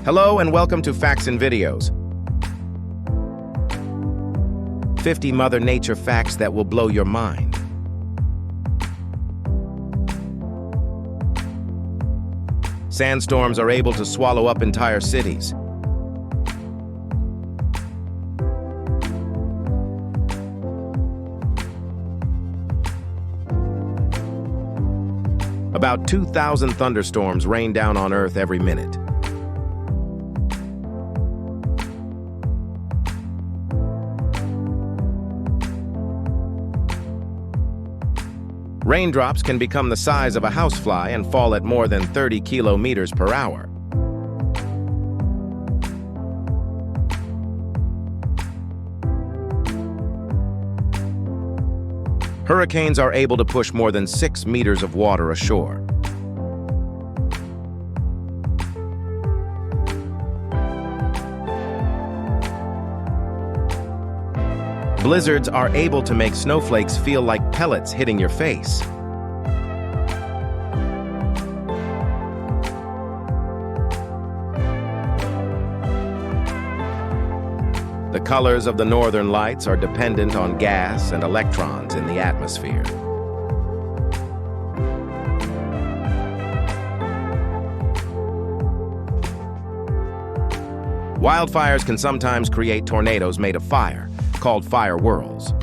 Hello and welcome to Facts and Videos. 50 Mother Nature facts that will blow your mind. Sandstorms are able to swallow up entire cities. About 2,000 thunderstorms rain down on Earth every minute. Raindrops can become the size of a housefly and fall at more than 30 kilometers per hour. Hurricanes are able to push more than 6 meters of water ashore. Blizzards are able to make snowflakes feel like pellets hitting your face. The colors of the northern lights are dependent on gas and electrons in the atmosphere. Wildfires can sometimes create tornadoes made of fire, called fire whirls.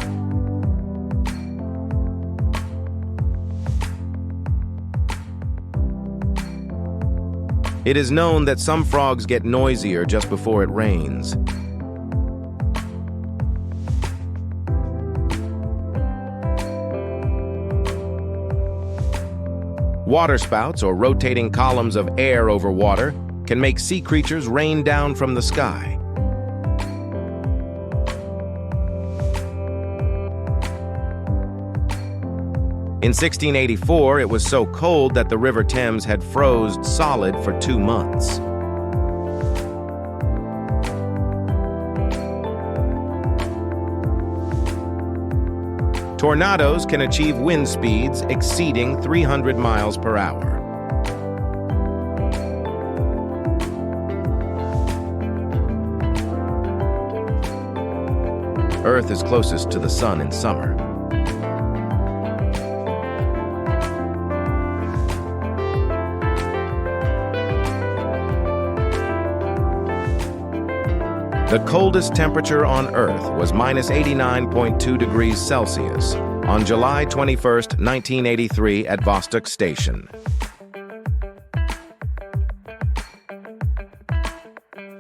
It is known that some frogs get noisier just before it rains. Waterspouts, or rotating columns of air over water, can make sea creatures rain down from the sky. In 1684, it was so cold that the River Thames had frozen solid for 2 months. Tornadoes can achieve wind speeds exceeding 300 miles per hour. Earth is closest to the sun in summer. The coldest temperature on Earth was -89.2 degrees Celsius on July 21, 1983 at Vostok Station.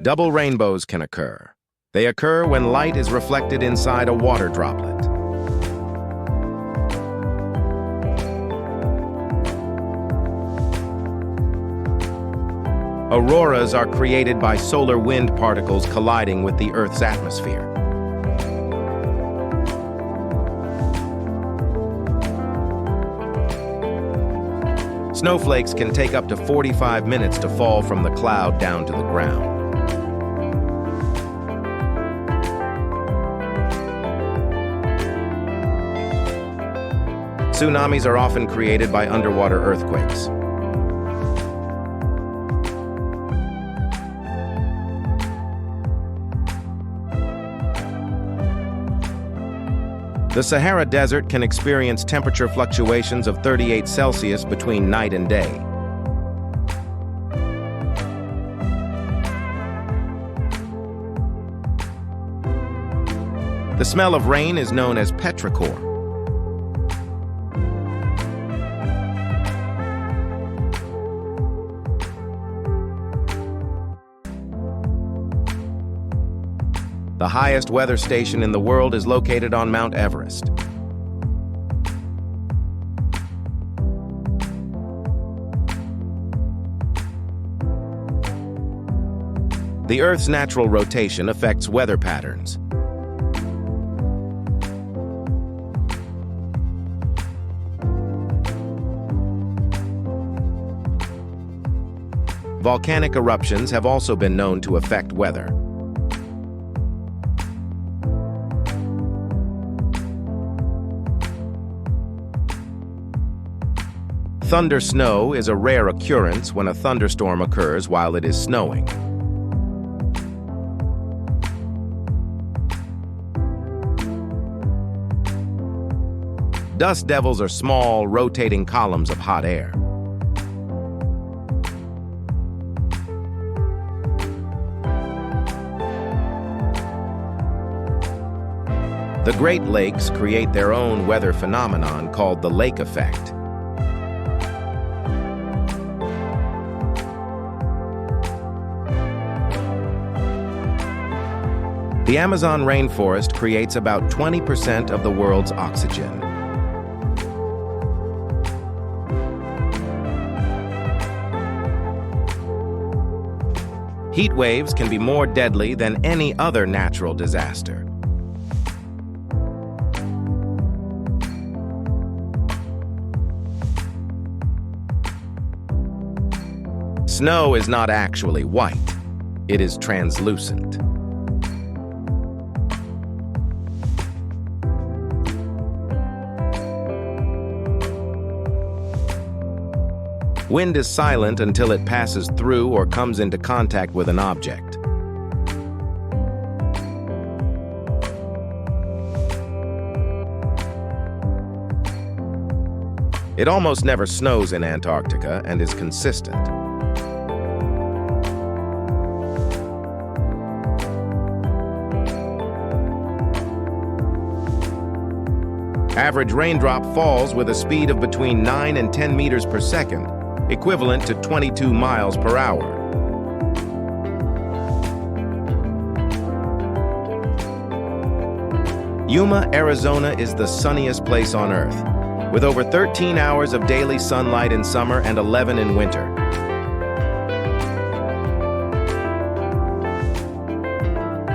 Double rainbows can occur. They occur when light is reflected inside a water droplet. Auroras are created by solar wind particles colliding with the Earth's atmosphere. Snowflakes can take up to 45 minutes to fall from the cloud down to the ground. Tsunamis are often created by underwater earthquakes. The Sahara Desert can experience temperature fluctuations of 38 Celsius between night and day. The smell of rain is known as petrichor. The highest weather station in the world is located on Mount Everest. The Earth's natural rotation affects weather patterns. Volcanic eruptions have also been known to affect weather. Thunder snow is a rare occurrence when a thunderstorm occurs while it is snowing. Dust devils are small, rotating columns of hot air. The Great Lakes create their own weather phenomenon called the lake effect. The Amazon rainforest creates about 20% of the world's oxygen. Heat waves can be more deadly than any other natural disaster. Snow is not actually white. It is translucent. Wind is silent until it passes through or comes into contact with an object. It almost never snows in Antarctica and is consistent. Average raindrop falls with a speed of between 9 and 10 meters per second, equivalent to 22 miles per hour. Yuma, Arizona is the sunniest place on Earth, with over 13 hours of daily sunlight in summer and 11 in winter.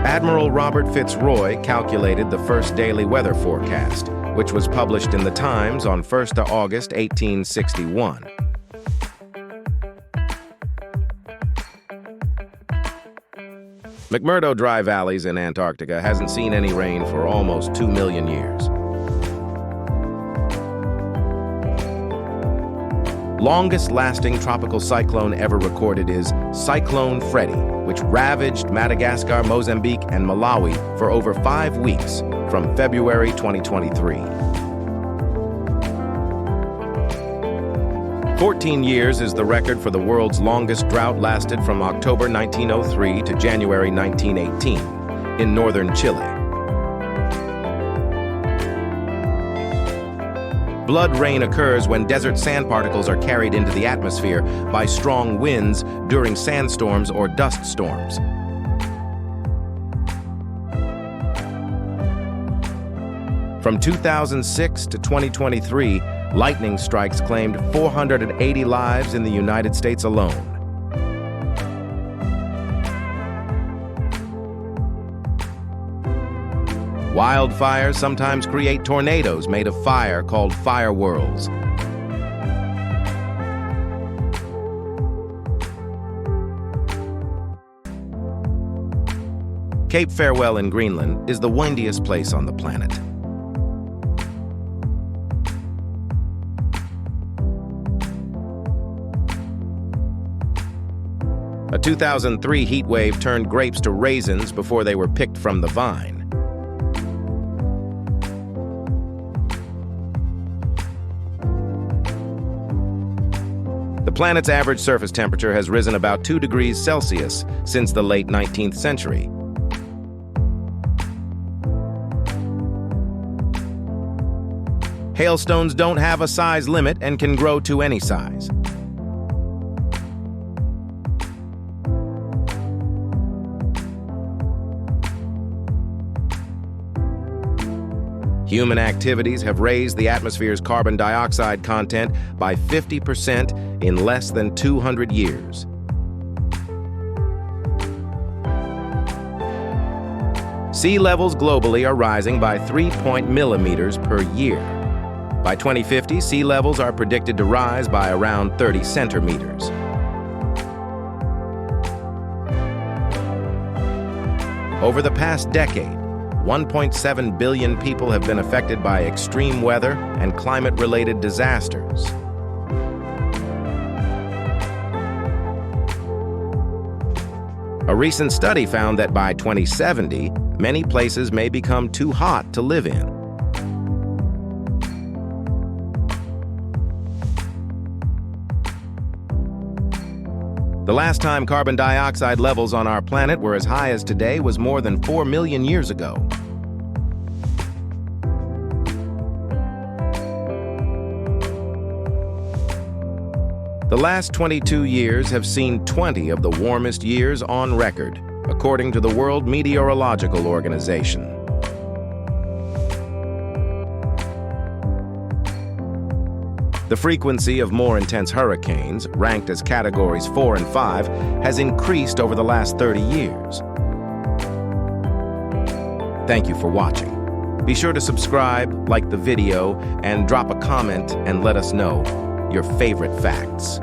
Admiral Robert Fitzroy calculated the first daily weather forecast, which was published in the Times on 1st of August, 1861. McMurdo Dry Valleys in Antarctica hasn't seen any rain for almost 2 million years. Longest-lasting tropical cyclone ever recorded is Cyclone Freddy, which ravaged Madagascar, Mozambique, and Malawi for over 5 weeks from February 2023. 14 years is the record for the world's longest drought, lasted from October 1903 to January 1918 in northern Chile. Blood rain occurs when desert sand particles are carried into the atmosphere by strong winds during sandstorms or dust storms. From 2006 to 2023, lightning strikes claimed 480 lives in the United States alone. Wildfires sometimes create tornadoes made of fire called fire whirls. Cape Farewell in Greenland is the windiest place on the planet. A 2003 heat wave turned grapes to raisins before they were picked from the vine. The planet's average surface temperature has risen about 2 degrees Celsius since the late 19th century. Hailstones don't have a size limit and can grow to any size. Human activities have raised the atmosphere's carbon dioxide content by 50% in less than 200 years. Sea levels globally are rising by 3 millimeters per year. By 2050, sea levels are predicted to rise by around 30 centimeters. Over the past decade, 1.7 billion people have been affected by extreme weather and climate-related disasters. A recent study found that by 2070, many places may become too hot to live in. The last time carbon dioxide levels on our planet were as high as today was more than 4 million years ago. The last 22 years have seen 20 of the warmest years on record, according to the World Meteorological Organization. The frequency of more intense hurricanes, ranked as categories 4 and 5, has increased over the last 30 years. Thank you for watching. Be sure to subscribe, like the video, and drop a comment and let us know your favorite facts.